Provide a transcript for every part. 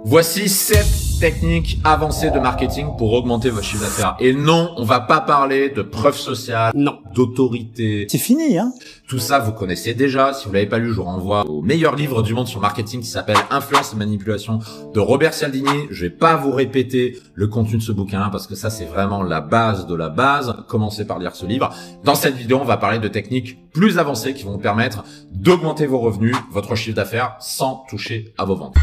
Voici 7 techniques avancées de marketing pour augmenter votre chiffre d'affaires. Et non, on va pas parler de preuves sociales, non, d'autorité. C'est fini, hein. Tout ça, vous connaissez déjà. Si vous l'avez pas lu, je vous renvoie au meilleur livre du monde sur marketing qui s'appelle Influence et manipulation de Robert Cialdini. Je vais pas vous répéter le contenu de ce bouquin parce que ça, c'est vraiment la base de la base. Commencez par lire ce livre. Dans cette vidéo, on va parler de techniques plus avancées qui vont vous permettre d'augmenter vos revenus, votre chiffre d'affaires sans toucher à vos ventes.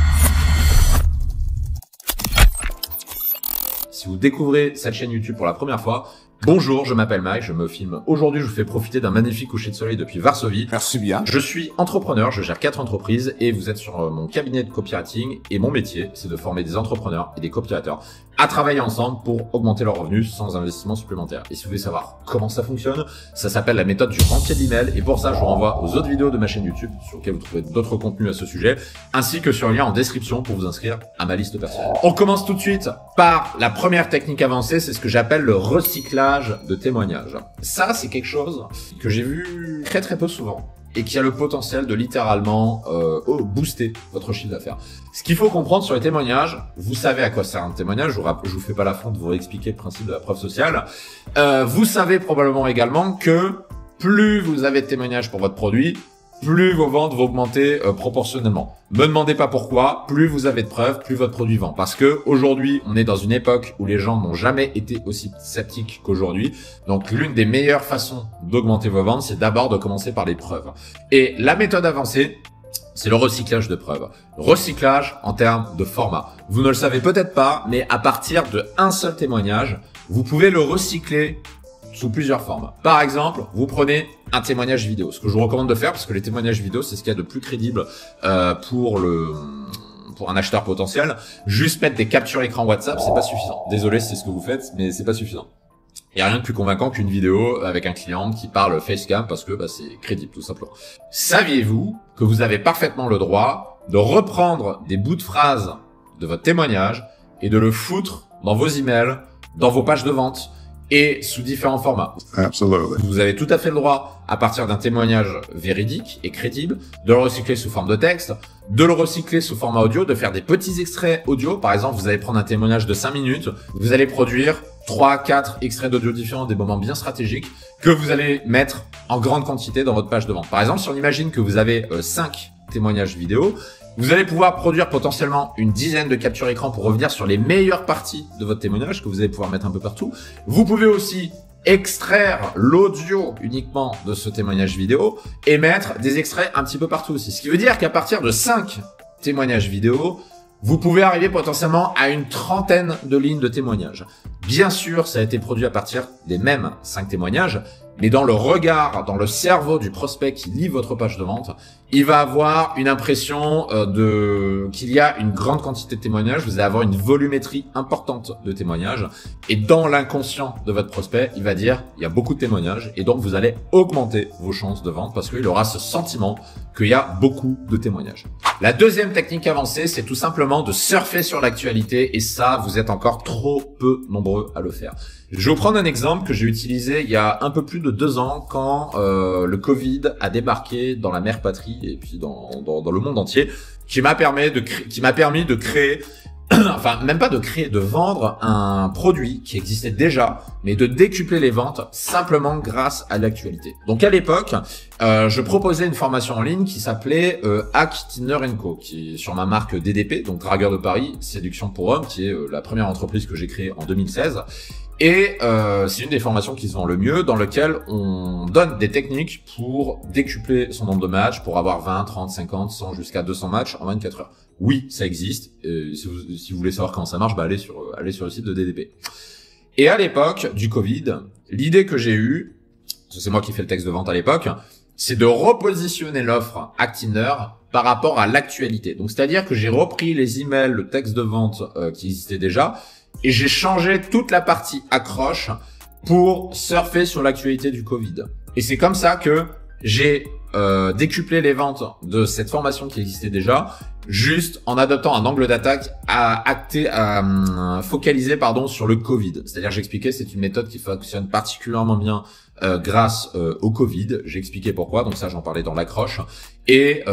Si vous découvrez cette chaîne YouTube pour la première fois, bonjour, je m'appelle Mike, je me filme aujourd'hui, je vous fais profiter d'un magnifique coucher de soleil depuis Varsovie. Merci bien. Je suis entrepreneur, je gère 4 entreprises et vous êtes sur mon cabinet de copywriting et mon métier, c'est de former des entrepreneurs et des copywriters à travailler ensemble pour augmenter leurs revenus sans investissement supplémentaire. Et si vous voulez savoir comment ça fonctionne, ça s'appelle la méthode du rentier de l'email et pour ça, je vous renvoie aux autres vidéos de ma chaîne YouTube sur lesquelles vous trouverez d'autres contenus à ce sujet, ainsi que sur un lien en description pour vous inscrire à ma liste personnelle. On commence tout de suite par la première technique avancée, c'est ce que j'appelle le recyclage de témoignages. Ça, c'est quelque chose que j'ai vu très peu souvent et qui a le potentiel de littéralement booster votre chiffre d'affaires. Ce qu'il faut comprendre sur les témoignages, vous savez à quoi sert un témoignage, je vous fais pas l'affront de vous expliquer le principe de la preuve sociale. Vous savez probablement également que plus vous avez de témoignages pour votre produit, plus vos ventes vont augmenter proportionnellement. Me demandez pas pourquoi, plus vous avez de preuves, plus votre produit vend. Parce que aujourd'hui, on est dans une époque où les gens n'ont jamais été aussi sceptiques qu'aujourd'hui. Donc l'une des meilleures façons d'augmenter vos ventes, c'est d'abord de commencer par les preuves. Et la méthode avancée, c'est le recyclage de preuves. Recyclage en termes de format. Vous ne le savez peut-être pas, mais à partir d'un seul témoignage, vous pouvez le recycler sous plusieurs formes. Par exemple, vous prenez un témoignage vidéo. Ce que je vous recommande de faire, parce que les témoignages vidéo, c'est ce qu'il y a de plus crédible pour un acheteur potentiel. Juste mettre des captures écran WhatsApp, c'est pas suffisant. Désolé si c'est ce que vous faites, mais c'est pas suffisant. Il n'y a rien de plus convaincant qu'une vidéo avec un client qui parle facecam parce que c'est crédible, tout simplement. Saviez-vous que vous avez parfaitement le droit de reprendre des bouts de phrases de votre témoignage et de le foutre dans vos emails, dans vos pages de vente, et sous différents formats. Absolutely. Vous avez tout à fait le droit, à partir d'un témoignage véridique et crédible, de le recycler sous forme de texte, de le recycler sous format audio, de faire des petits extraits audio. Par exemple, vous allez prendre un témoignage de 5 minutes, vous allez produire 3-4 extraits d'audio différents, des moments bien stratégiques, que vous allez mettre en grande quantité dans votre page de vente. Par exemple, si on imagine que vous avez 5 témoignages vidéo, vous allez pouvoir produire potentiellement une dizaine de captures écran pour revenir sur les meilleures parties de votre témoignage que vous allez pouvoir mettre un peu partout. Vous pouvez aussi extraire l'audio uniquement de ce témoignage vidéo et mettre des extraits un petit peu partout aussi. Ce qui veut dire qu'à partir de 5 témoignages vidéo, vous pouvez arriver potentiellement à une trentaine de lignes de témoignages. Bien sûr, ça a été produit à partir des mêmes 5 témoignages, mais dans le regard, dans le cerveau du prospect qui lit votre page de vente, il va avoir une impression qu'il y a une grande quantité de témoignages, vous allez avoir une volumétrie importante de témoignages, et dans l'inconscient de votre prospect, il va dire il y a beaucoup de témoignages, et donc vous allez augmenter vos chances de vente parce qu'il aura ce sentiment qu'il y a beaucoup de témoignages. La deuxième technique avancée, c'est tout simplement de surfer sur l'actualité, et ça, vous êtes encore trop peu nombreux à le faire. Je vais vous prendre un exemple que j'ai utilisé il y a un peu plus de 2 ans quand le Covid a débarqué dans la mère patrie et puis dans le monde entier, qui m'a permis de créer enfin même pas de créer, de vendre un produit qui existait déjà, mais de décupler les ventes simplement grâce à l'actualité. Donc à l'époque, je proposais une formation en ligne qui s'appelait Hack Tinder & Co, qui est sur ma marque DDP, donc Dragueur de Paris, Séduction pour Hommes, qui est la première entreprise que j'ai créée en 2016. Et c'est une des formations qui se vend le mieux, dans lequel on donne des techniques pour décupler son nombre de matchs, pour avoir 20, 30, 50, 100, jusqu'à 200 matchs en 24 heures. Oui, ça existe. Si vous voulez savoir comment ça marche, allez sur le site de DDP. Et à l'époque du Covid, l'idée que j'ai eue, c'est moi qui fais le texte de vente à l'époque, c'est de repositionner l'offre Hack Tinder par rapport à l'actualité. Donc c'est-à-dire que j'ai repris les emails, le texte de vente qui existait déjà, et j'ai changé toute la partie accroche pour surfer sur l'actualité du Covid. Et c'est comme ça que j'ai décuplé les ventes de cette formation qui existait déjà, juste en adoptant un angle d'attaque focalisé sur le Covid. C'est-à-dire, j'expliquais, c'est une méthode qui fonctionne particulièrement bien grâce au Covid. J'ai expliqué pourquoi, donc ça j'en parlais dans l'accroche. Et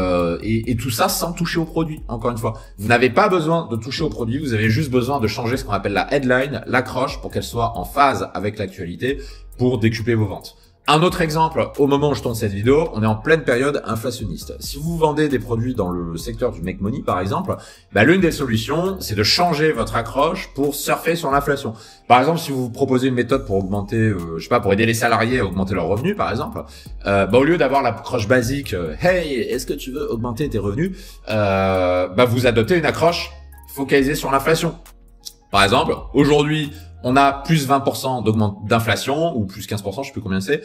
tout ça sans toucher au produit, encore une fois. Vous n'avez pas besoin de toucher au produit, vous avez juste besoin de changer ce qu'on appelle la headline, l'accroche, pour qu'elle soit en phase avec l'actualité pour décupler vos ventes. Un autre exemple, au moment où je tourne cette vidéo, on est en pleine période inflationniste. Si vous vendez des produits dans le secteur du make money, par exemple, l'une des solutions, c'est de changer votre accroche pour surfer sur l'inflation. Par exemple, si vous proposez une méthode pour augmenter, pour aider les salariés à augmenter leurs revenus, par exemple, au lieu d'avoir l'accroche basique, hey, est-ce que tu veux augmenter tes revenus, vous adoptez une accroche focalisée sur l'inflation. Par exemple, aujourd'hui, on a plus 20% d'inflation, ou plus 15%, je sais plus combien c'est,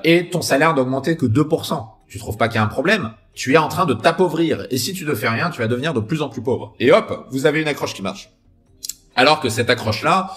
et ton salaire n'a augmenté que 2%. Tu trouves pas qu'il y a un problème? Tu es en train de t'appauvrir. Et si tu ne fais rien, tu vas devenir de plus en plus pauvre. Et hop, vous avez une accroche qui marche. Alors que cette accroche-là,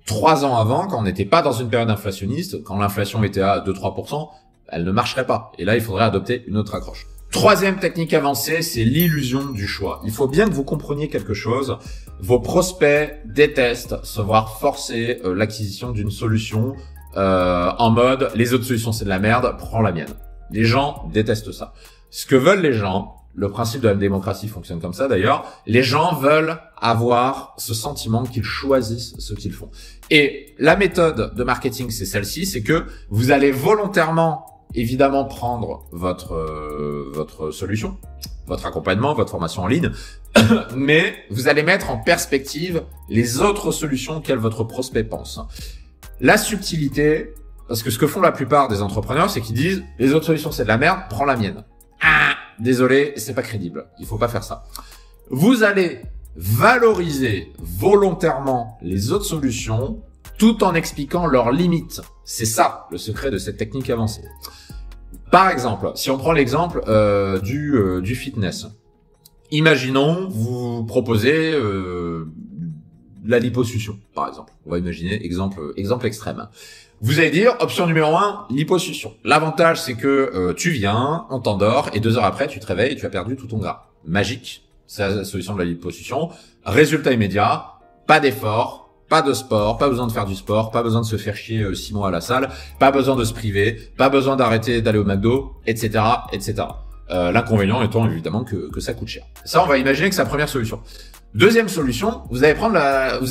3 ans avant, quand on n'était pas dans une période inflationniste, quand l'inflation était à 2-3%, elle ne marcherait pas. Et là, il faudrait adopter une autre accroche. Troisième technique avancée, c'est l'illusion du choix. Il faut bien que vous compreniez quelque chose. Vos prospects détestent se voir forcer l'acquisition d'une solution en mode « les autres solutions c'est de la merde, prends la mienne ». Les gens détestent ça. Ce que veulent les gens, le principe de la démocratie fonctionne comme ça d'ailleurs, les gens veulent avoir ce sentiment qu'ils choisissent ce qu'ils font. Et la méthode de marketing, c'est celle-ci, c'est que vous allez volontairement évidemment prendre votre solution, votre accompagnement, votre formation en ligne, mais vous allez mettre en perspective les autres solutions auxquelles votre prospect pense. La subtilité, parce que ce que font la plupart des entrepreneurs, c'est qu'ils disent « les autres solutions c'est de la merde, prends la mienne ». Ah, désolé, c'est pas crédible, il faut pas faire ça. Vous allez valoriser volontairement les autres solutions tout en expliquant leurs limites. C'est ça le secret de cette technique avancée. Par exemple, si on prend l'exemple du fitness. Imaginons, vous proposez la liposuction, par exemple. On va imaginer exemple extrême. Vous allez dire, option numéro 1, liposuction. L'avantage, c'est que tu viens, on t'endort, et 2 heures après, tu te réveilles et tu as perdu tout ton gras. Magique, c'est la solution de la liposuction. Résultat immédiat, pas d'effort, pas de sport, pas besoin de faire du sport, pas besoin de se faire chier 6 mois à la salle, pas besoin de se priver, pas besoin d'arrêter d'aller au McDo, etc., etc. L'inconvénient étant évidemment que ça coûte cher. Ça, on va imaginer que c'est la première solution. Deuxième solution, vous allez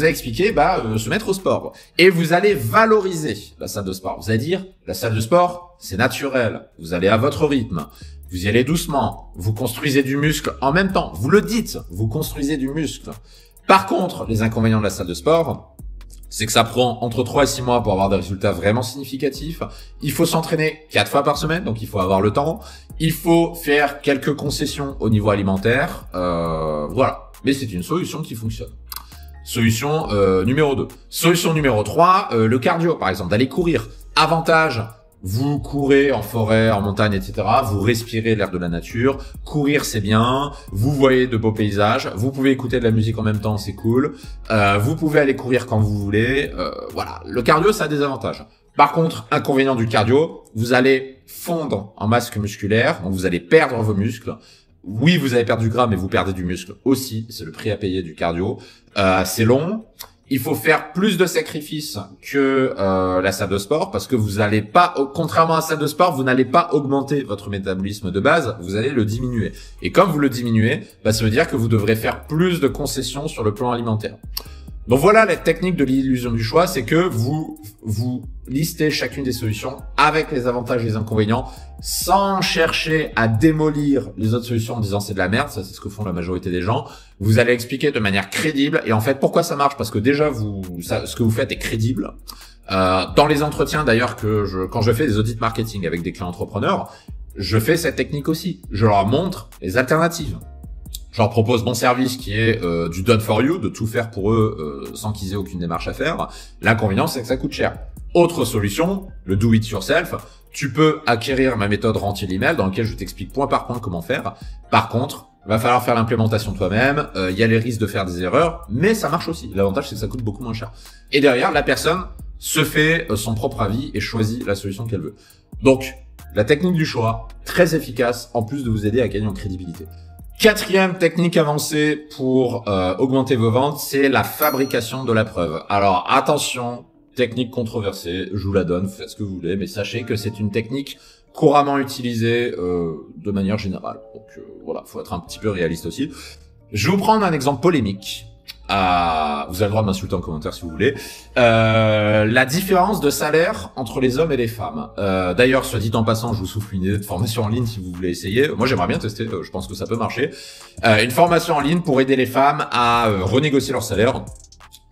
expliquer, se mettre au sport. Et vous allez valoriser la salle de sport. Vous allez dire, la salle de sport, c'est naturel. Vous allez à votre rythme. Vous y allez doucement. Vous construisez du muscle en même temps. Vous le dites, vous construisez du muscle. Par contre, les inconvénients de la salle de sport, c'est que ça prend entre 3 et 6 mois pour avoir des résultats vraiment significatifs. Il faut s'entraîner 4 fois par semaine, donc il faut avoir le temps. Il faut faire quelques concessions au niveau alimentaire. Voilà. Mais c'est une solution qui fonctionne. Solution numéro 2. Solution numéro 3, le cardio, par exemple, d'aller courir. Avantage, vous courez en forêt, en montagne, etc. Vous respirez l'air de la nature. Courir, c'est bien. Vous voyez de beaux paysages. Vous pouvez écouter de la musique en même temps, c'est cool. Vous pouvez aller courir quand vous voulez. Voilà. Le cardio, ça a des avantages. Par contre, inconvénient du cardio, vous allez fondre en masse musculaire. Donc, vous allez perdre vos muscles. Oui, vous avez perdu du gras, mais vous perdez du muscle aussi. C'est le prix à payer du cardio. C'est long. Il faut faire plus de sacrifices que la salle de sport parce que vous n'allez pas, contrairement à la salle de sport, vous n'allez pas augmenter votre métabolisme de base, vous allez le diminuer. Et comme vous le diminuez, ça veut dire que vous devrez faire plus de concessions sur le plan alimentaire. Donc voilà la technique de l'illusion du choix, c'est que vous listez chacune des solutions avec les avantages et les inconvénients sans chercher à démolir les autres solutions en disant c'est de la merde, ça c'est ce que font la majorité des gens. Vous allez expliquer de manière crédible et en fait pourquoi ça marche, parce que déjà ce que vous faites est crédible. Dans les entretiens d'ailleurs quand je fais des audits marketing avec des clients entrepreneurs, je fais cette technique aussi. Je leur montre les alternatives. Je leur propose mon service qui est du done for you, de tout faire pour eux sans qu'ils aient aucune démarche à faire. L'inconvénient, c'est que ça coûte cher. Autre solution, le do it yourself. Tu peux acquérir ma méthode rentier l'email dans laquelle je t'explique point par point comment faire. Par contre, va falloir faire l'implémentation toi-même. Il y a les risques de faire des erreurs, mais ça marche aussi. L'avantage, c'est que ça coûte beaucoup moins cher. Et derrière, la personne se fait son propre avis et choisit la solution qu'elle veut. Donc, La technique du choix, très efficace, en plus de vous aider à gagner en crédibilité. Quatrième technique avancée pour augmenter vos ventes, c'est la fabrication de la preuve. Alors attention, technique controversée, je vous la donne, faites ce que vous voulez, mais sachez que c'est une technique couramment utilisée de manière générale. Donc voilà, faut être un petit peu réaliste aussi. Je vais vous prendre un exemple polémique. Vous avez le droit de m'insulter en commentaire si vous voulez. La différence de salaire entre les hommes et les femmes. D'ailleurs, soit dit en passant, je vous souffle une idée de formation en ligne si vous voulez essayer. Moi, j'aimerais bien tester. Je pense que ça peut marcher. Une formation en ligne pour aider les femmes à renégocier leur salaire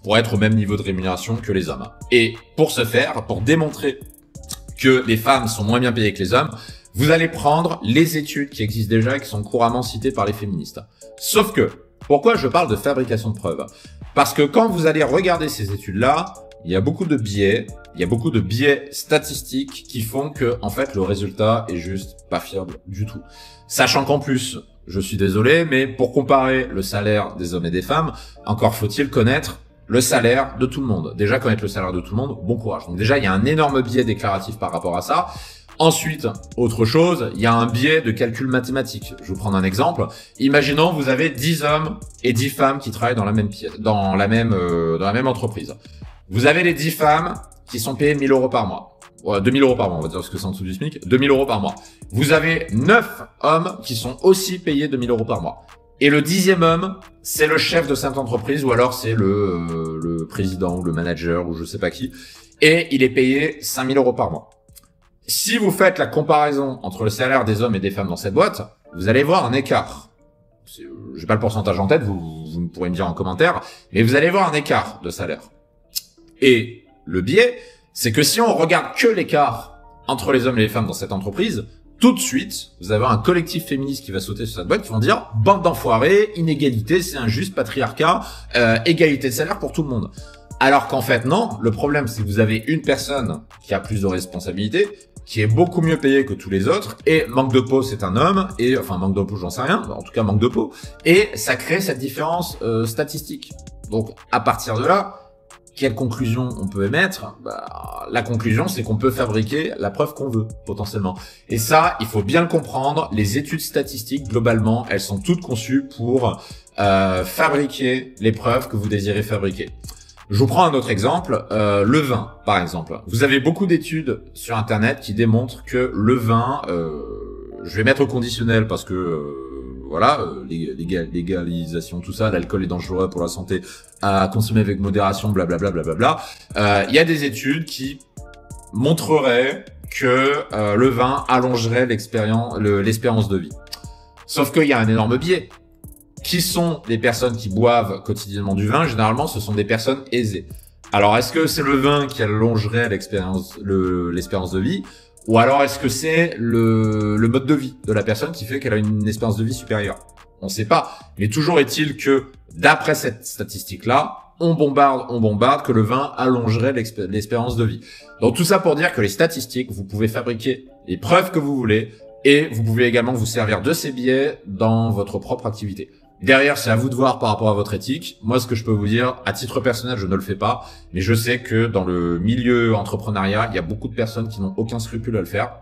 pour être au même niveau de rémunération que les hommes. Et pour ce faire, pour démontrer que les femmes sont moins bien payées que les hommes, vous allez prendre les études qui existent déjà et qui sont couramment citées par les féministes. Sauf que, pourquoi je parle de fabrication de preuves? Parce que quand vous allez regarder ces études-là, il y a beaucoup de biais, statistiques qui font que, en fait, le résultat est juste pas fiable du tout. Sachant qu'en plus, je suis désolé, mais pour comparer le salaire des hommes et des femmes, encore faut-il connaître le salaire de tout le monde. Déjà, connaître le salaire de tout le monde, bon courage. Donc déjà, il y a un énorme biais déclaratif par rapport à ça. Ensuite, autre chose, il y a un biais de calcul mathématique. Je vais vous prendre un exemple. Imaginons vous avez 10 hommes et 10 femmes qui travaillent dans la même pièce, dans la même entreprise. Vous avez les 10 femmes qui sont payées 1000 euros par mois. Ouais, 2000 euros par mois, on va dire parce que c'est en dessous du SMIC. 2000 euros par mois. Vous avez 9 hommes qui sont aussi payés 2000 euros par mois. Et le 10e homme, c'est le chef de cette entreprise ou alors c'est le président ou le manager ou je sais pas qui. Et il est payé 5000 euros par mois. Si vous faites la comparaison entre le salaire des hommes et des femmes dans cette boîte, vous allez voir un écart. J'ai pas le pourcentage en tête, vous pourrez me dire en commentaire, mais vous allez voir un écart de salaire. Et le biais, c'est que si on regarde que l'écart entre les hommes et les femmes dans cette entreprise, tout de suite, vous avez un collectif féministe qui va sauter sur cette boîte, qui vont dire « bande d'enfoirés, inégalité, c'est injuste, patriarcat, égalité de salaire pour tout le monde ». Alors qu'en fait, non. Le problème, c'est que vous avez une personne qui a plus de responsabilités, qui est beaucoup mieux payée que tous les autres, et manque de peau, c'est un homme, et enfin manque de peau, j'en sais rien, en tout cas manque de peau, et ça crée cette différence statistique. Donc à partir de là, quelle conclusion on peut émettre? La conclusion, c'est qu'on peut fabriquer la preuve qu'on veut, potentiellement. Et ça, il faut bien le comprendre, les études statistiques, globalement, elles sont toutes conçues pour fabriquer les preuves que vous désirez fabriquer. Je vous prends un autre exemple, le vin, par exemple. Vous avez beaucoup d'études sur Internet qui démontrent que le vin, je vais mettre au conditionnel parce que, légalisation, tout ça, l'alcool est dangereux pour la santé, à consommer avec modération, blablabla, blablabla. Il y a des études qui montreraient que le vin allongerait l'espérance de vie. Sauf qu'il y a un énorme biais. Qui sont les personnes qui boivent quotidiennement du vin? Généralement, ce sont des personnes aisées. Alors, est-ce que c'est le vin qui allongerait l'espérance de vie? Ou alors, est-ce que c'est le mode de vie de la personne qui fait qu'elle a une espérance de vie supérieure? On ne sait pas. Mais toujours est-il que, d'après cette statistique-là, on bombarde que le vin allongerait l'espérance de vie. Donc, tout ça pour dire que les statistiques, vous pouvez fabriquer les preuves que vous voulez et vous pouvez également vous servir de ces biais dans votre propre activité. Derrière, c'est à vous de voir par rapport à votre éthique. Moi, ce que je peux vous dire, à titre personnel, je ne le fais pas, mais je sais que dans le milieu entrepreneuriat, il y a beaucoup de personnes qui n'ont aucun scrupule à le faire.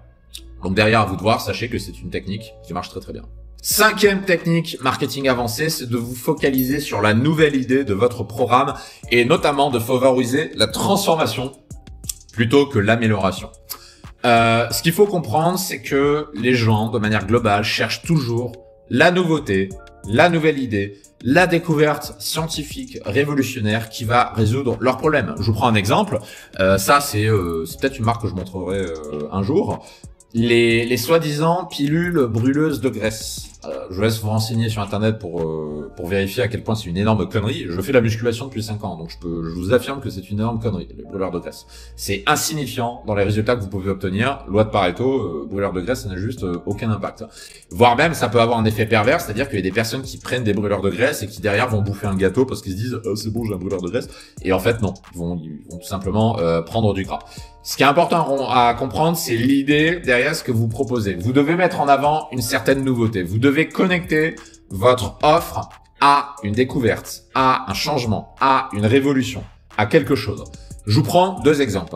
Donc derrière, à vous de voir, sachez que c'est une technique qui marche très très bien. 5e technique marketing avancée, c'est de vous focaliser sur la nouvelle idée de votre programme et notamment de favoriser la transformation plutôt que l'amélioration. Ce qu'il faut comprendre, c'est que les gens, de manière globale, cherchent toujours la nouveauté, la nouvelle idée, la découverte scientifique révolutionnaire qui va résoudre leurs problèmes. Je vous prends un exemple. Ça, c'est peut-être une marque que je montrerai un jour. Les soi-disant pilules brûleuses de graisse. Je vous laisse vous renseigner sur Internet pour vérifier à quel point c'est une énorme connerie. Je fais de la musculation depuis 5 ans, donc je vous affirme que c'est une énorme connerie, les brûleurs de graisse. C'est insignifiant dans les résultats que vous pouvez obtenir. Loi de Pareto, brûleur de graisse, ça n'a juste aucun impact. Voire même, ça peut avoir un effet pervers, c'est-à-dire qu'il y a des personnes qui prennent des brûleurs de graisse et qui derrière vont bouffer un gâteau parce qu'ils se disent c'est bon, j'ai un brûleur de graisse. Et en fait, non. Ils vont tout simplement prendre du gras. Ce qui est important à comprendre, c'est l'idée derrière ce que vous proposez. Vous devez mettre en avant une certaine nouveauté. Vous devez connecter votre offre à une découverte, à un changement, à une révolution, à quelque chose. Je vous prends 2 exemples.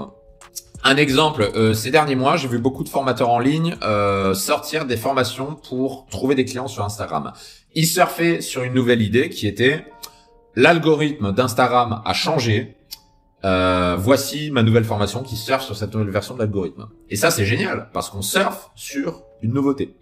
Un exemple, ces derniers mois, j'ai vu beaucoup de formateurs en ligne sortir des formations pour trouver des clients sur Instagram. Ils surfaient sur une nouvelle idée qui était l'algorithme d'Instagram a changé. Voici ma nouvelle formation qui surfe sur cette nouvelle version de l'algorithme. Et ça, c'est génial parce qu'on surfe sur une nouveauté.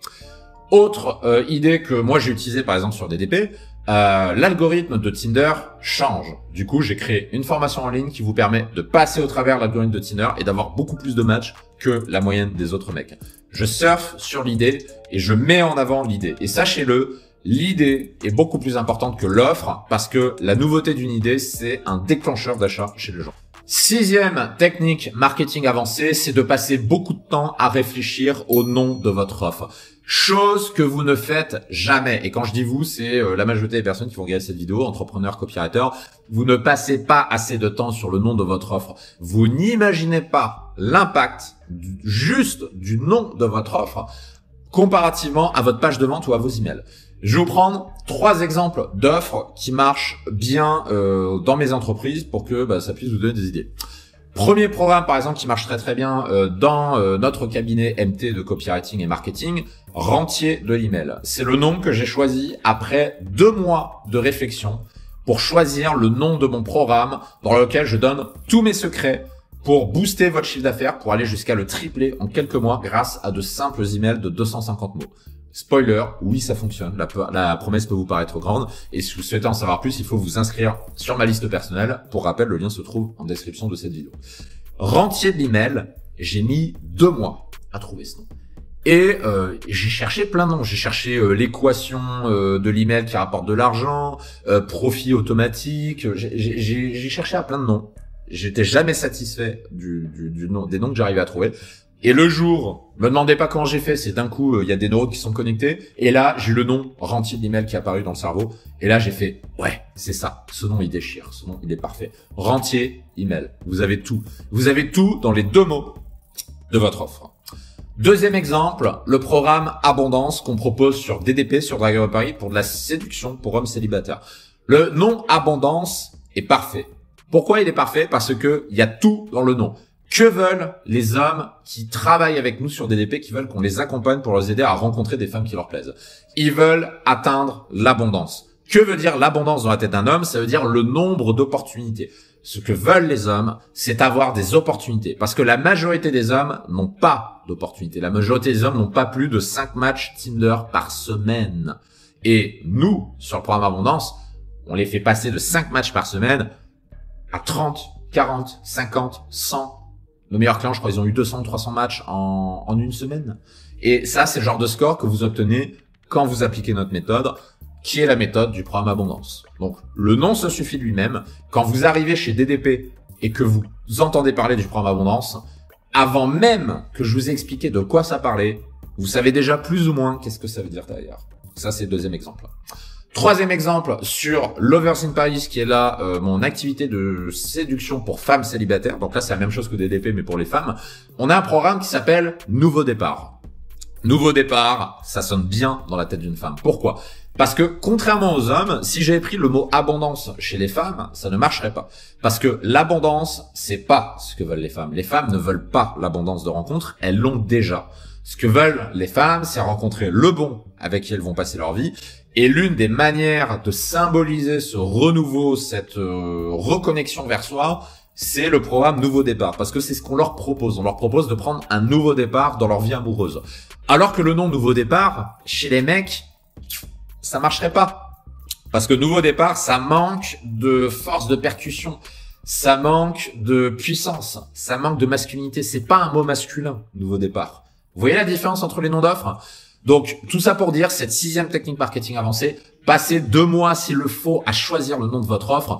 Autre idée que moi j'ai utilisée par exemple sur DDP, l'algorithme de Tinder change. Du coup, j'ai créé une formation en ligne qui vous permet de passer au travers l'algorithme de Tinder et d'avoir beaucoup plus de matchs que la moyenne des autres mecs. Je surfe sur l'idée et je mets en avant l'idée. Et sachez-le, l'idée est beaucoup plus importante que l'offre parce que la nouveauté d'une idée, c'est un déclencheur d'achat chez les gens. Sixième technique marketing avancée, c'est de passer beaucoup de temps à réfléchir au nom de votre offre. Chose que vous ne faites jamais. Et quand je dis vous, c'est la majorité des personnes qui vont regarder cette vidéo, entrepreneurs, copywriters. Vous ne passez pas assez de temps sur le nom de votre offre. Vous n'imaginez pas l'impact juste du nom de votre offre comparativement à votre page de vente ou à vos emails. Je vais vous prendre 3 exemples d'offres qui marchent bien dans mes entreprises pour que ça puisse vous donner des idées. Premier programme, par exemple, qui marche très très bien dans notre cabinet MT de copywriting et marketing, Rentier de l'email. C'est le nom que j'ai choisi après 2 mois de réflexion pour choisir le nom de mon programme dans lequel je donne tous mes secrets pour booster votre chiffre d'affaires, pour aller jusqu'à le tripler en quelques mois grâce à de simples emails de 250 mots. Spoiler, oui, ça fonctionne. La promesse peut vous paraître grande. Et si vous souhaitez en savoir plus, il faut vous inscrire sur ma liste personnelle. Pour rappel, le lien se trouve en description de cette vidéo. Rentier de l'email, j'ai mis 2 mois à trouver ce nom. Et j'ai cherché plein de noms. J'ai cherché l'équation de l'email qui rapporte de l'argent, profit automatique. J'ai cherché à plein de noms. J'étais jamais satisfait des noms que j'arrivais à trouver. Et le jour, me demandez pas comment j'ai fait, c'est d'un coup, il y a des neurones qui sont connectés. Et là, j'ai le nom Rentier d'email qui est apparu dans le cerveau. Et là, j'ai fait, ouais, c'est ça. Ce nom, il déchire. Ce nom, il est parfait. Rentier email. Vous avez tout. Vous avez tout dans les 2 mots de votre offre. Deuxième exemple, le programme Abondance qu'on propose sur DDP, sur Dragon Paris, pour de la séduction pour hommes célibataires. Le nom Abondance est parfait. Pourquoi il est parfait? Parce que il y a tout dans le nom. Que veulent les hommes qui travaillent avec nous sur DDP, qui veulent qu'on les accompagne pour les aider à rencontrer des femmes qui leur plaisent? Ils veulent atteindre l'abondance. Que veut dire l'abondance dans la tête d'un homme? Ça veut dire le nombre d'opportunités. Ce que veulent les hommes, c'est avoir des opportunités. Parce que la majorité des hommes n'ont pas d'opportunités. La majorité des hommes n'ont pas plus de 5 matchs Tinder par semaine. Et nous, sur le programme Abondance, on les fait passer de 5 matchs par semaine à 30, 40, 50, 100. Nos meilleurs clients, je crois, ils ont eu 200, 300 matchs en une semaine. Et ça, c'est le genre de score que vous obtenez quand vous appliquez notre méthode, qui est la méthode du programme Abondance. Donc, le nom se suffit de lui-même. Quand vous arrivez chez DDP et que vous entendez parler du programme Abondance, avant même que je vous ai expliqué de quoi ça parlait, vous savez déjà plus ou moins qu'est-ce que ça veut dire derrière. Ça, c'est le deuxième exemple. Troisième exemple sur Lovers in Paris, qui est là mon activité de séduction pour femmes célibataires. Donc là, c'est la même chose que DDP, mais pour les femmes. On a un programme qui s'appelle Nouveau Départ. Nouveau Départ, ça sonne bien dans la tête d'une femme. Pourquoi? Parce que contrairement aux hommes, si j'avais pris le mot abondance chez les femmes, ça ne marcherait pas. Parce que l'abondance, c'est pas ce que veulent les femmes. Les femmes ne veulent pas l'abondance de rencontres, elles l'ont déjà. Ce que veulent les femmes, c'est rencontrer le bon avec qui elles vont passer leur vie. Et l'une des manières de symboliser ce renouveau, cette reconnexion vers soi, c'est le programme Nouveau Départ. Parce que c'est ce qu'on leur propose. On leur propose de prendre un nouveau départ dans leur vie amoureuse. Alors que le nom Nouveau Départ, chez les mecs, ça marcherait pas. Parce que Nouveau Départ, ça manque de force de percussion. Ça manque de puissance. Ça manque de masculinité. C'est pas un mot masculin, Nouveau Départ. Vous voyez la différence entre les noms d'offres? Donc, tout ça pour dire, cette 6e technique marketing avancée, passez 2 mois s'il le faut à choisir le nom de votre offre.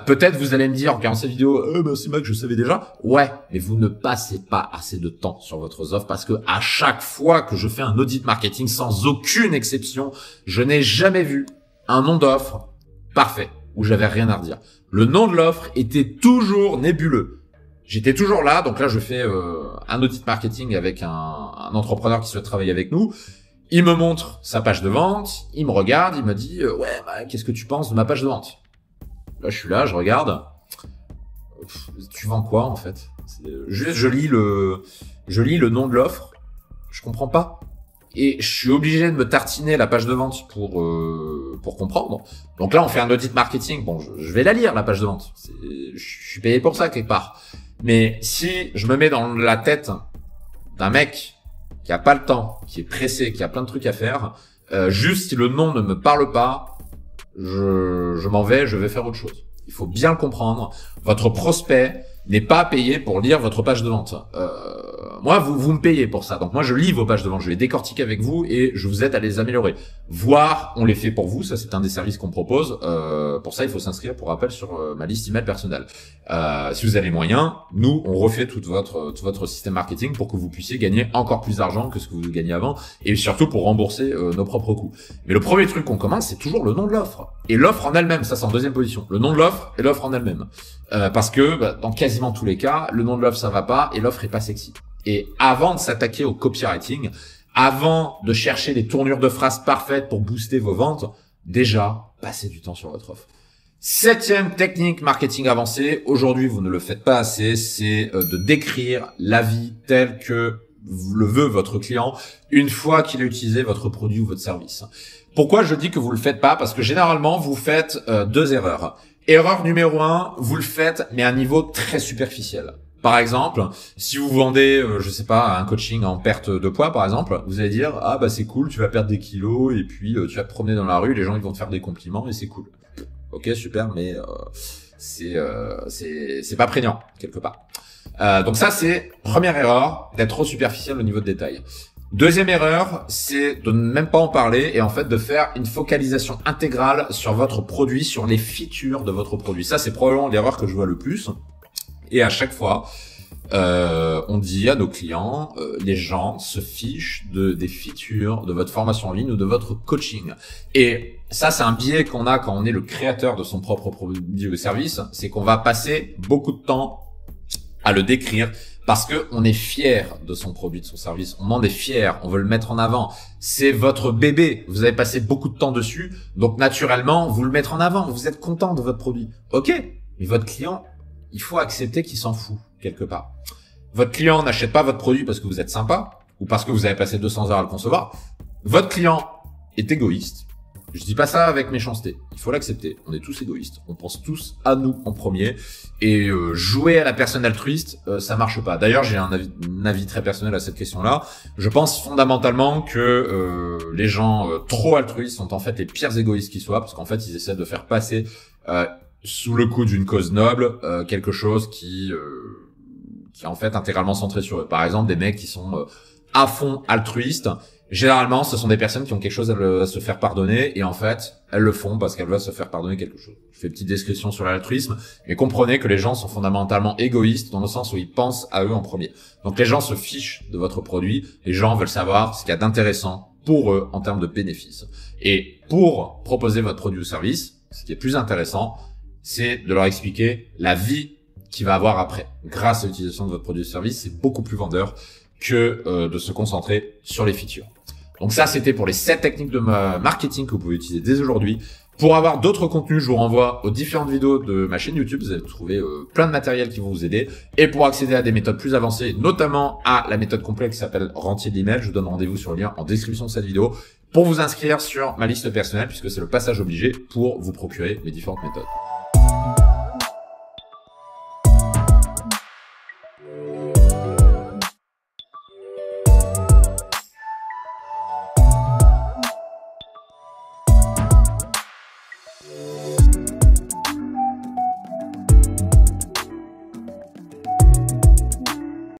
Peut-être vous allez me dire en regardant cette vidéo, c'est moi que je savais déjà. Ouais, mais vous ne passez pas assez de temps sur votre offre parce que à chaque fois que je fais un audit marketing, sans aucune exception, je n'ai jamais vu un nom d'offre parfait où j'avais rien à redire. Le nom de l'offre était toujours nébuleux. J'étais toujours là, donc là je fais un audit marketing avec un entrepreneur qui souhaite travailler avec nous. Il me montre sa page de vente, il me regarde, il me dit qu'est-ce que tu penses de ma page de vente? Là je suis là, je regarde. Tu vends quoi en fait? Juste, je lis le nom de l'offre, je comprends pas. Et je suis obligé de me tartiner la page de vente pour comprendre. Donc là, on fait un audit marketing. Bon, je vais la lire, la page de vente. Je suis payé pour ça, quelque part. Mais si je me mets dans la tête d'un mec qui a pas le temps, qui est pressé, qui a plein de trucs à faire, juste si le nom ne me parle pas, je m'en vais, je vais faire autre chose. Il faut bien le comprendre. Votre prospect n'est pas payé pour lire votre page de vente. Moi, vous me payez pour ça. Donc moi, je lis vos pages de vente, je les décortique avec vous et je vous aide à les améliorer. Voire, on les fait pour vous. Ça, c'est un des services qu'on propose. Pour ça, il faut s'inscrire, pour rappel, sur ma liste email personnelle. Si vous avez les moyens, nous, on refait tout votre système marketing pour que vous puissiez gagner encore plus d'argent que ce que vous gagnez avant et surtout pour rembourser nos propres coûts. Mais le premier truc qu'on commande, c'est toujours le nom de l'offre. Et l'offre en elle-même, ça c'est en deuxième position. Le nom de l'offre et l'offre en elle-même. Parce que dans quasiment tous les cas, le nom de l'offre ça va pas et l'offre est pas sexy. Et avant de s'attaquer au copywriting, avant de chercher les tournures de phrases parfaites pour booster vos ventes, déjà, passez du temps sur votre offre. 7e technique marketing avancée, aujourd'hui vous ne le faites pas assez, c'est de décrire l'avis tel que le veut votre client une fois qu'il a utilisé votre produit ou votre service. Pourquoi je dis que vous le faites pas? Parce que généralement vous faites deux erreurs. Erreur numéro 1, vous le faites mais à un niveau très superficiel. Par exemple, si vous vendez, je sais pas, un coaching en perte de poids, par exemple, vous allez dire, ah bah c'est cool, tu vas perdre des kilos et puis tu vas te promener dans la rue, les gens ils vont te faire des compliments et c'est cool. Ok, super, mais c'est pas prégnant quelque part. Donc ça c'est première erreur, d'être trop superficiel au niveau de détail. Deuxième erreur, c'est de ne même pas en parler et en fait de faire une focalisation intégrale sur votre produit, sur les features de votre produit. Ça c'est probablement l'erreur que je vois le plus. Et à chaque fois, on dit à nos clients, les gens se fichent des features de votre formation en ligne ou de votre coaching. Et ça, c'est un biais qu'on a quand on est le créateur de son propre produit ou service, c'est qu'on va passer beaucoup de temps à le décrire parce que on est fier de son produit, de son service. On en est fier, on veut le mettre en avant. C'est votre bébé. Vous avez passé beaucoup de temps dessus, donc naturellement, vous le mettre en avant. Vous êtes content de votre produit. Ok, mais votre client, il faut accepter qu'il s'en fout, quelque part. Votre client n'achète pas votre produit parce que vous êtes sympa ou parce que vous avez passé 200 heures à le concevoir. Votre client est égoïste. Je dis pas ça avec méchanceté. Il faut l'accepter. On est tous égoïstes. On pense tous à nous en premier. Et jouer à la personne altruiste, ça marche pas. D'ailleurs, j'ai un avis très personnel à cette question-là. Je pense fondamentalement que les gens trop altruistes sont en fait les pires égoïstes qui soient parce qu'en fait, ils essaient de faire passer sous le coup d'une cause noble, quelque chose qui est en fait intégralement centré sur eux. Par exemple, des mecs qui sont à fond altruistes, généralement, ce sont des personnes qui ont quelque chose à se faire pardonner et en fait, elles le font parce qu'elles veulent se faire pardonner quelque chose. Je fais une petite description sur l'altruisme, mais comprenez que les gens sont fondamentalement égoïstes dans le sens où ils pensent à eux en premier. Donc les gens se fichent de votre produit, les gens veulent savoir ce qu'il y a d'intéressant pour eux en termes de bénéfices. Et pour proposer votre produit ou service, ce qui est plus intéressant, c'est de leur expliquer la vie qu'il va avoir après. Grâce à l'utilisation de votre produit ou service, c'est beaucoup plus vendeur que de se concentrer sur les features. Donc ça, c'était pour les 7 techniques de marketing que vous pouvez utiliser dès aujourd'hui. Pour avoir d'autres contenus, je vous renvoie aux différentes vidéos de ma chaîne YouTube. Vous allez trouver plein de matériel qui vont vous aider. Et pour accéder à des méthodes plus avancées, notamment à la méthode complète qui s'appelle Rentier de l'email, je vous donne rendez-vous sur le lien en description de cette vidéo pour vous inscrire sur ma liste personnelle puisque c'est le passage obligé pour vous procurer les différentes méthodes.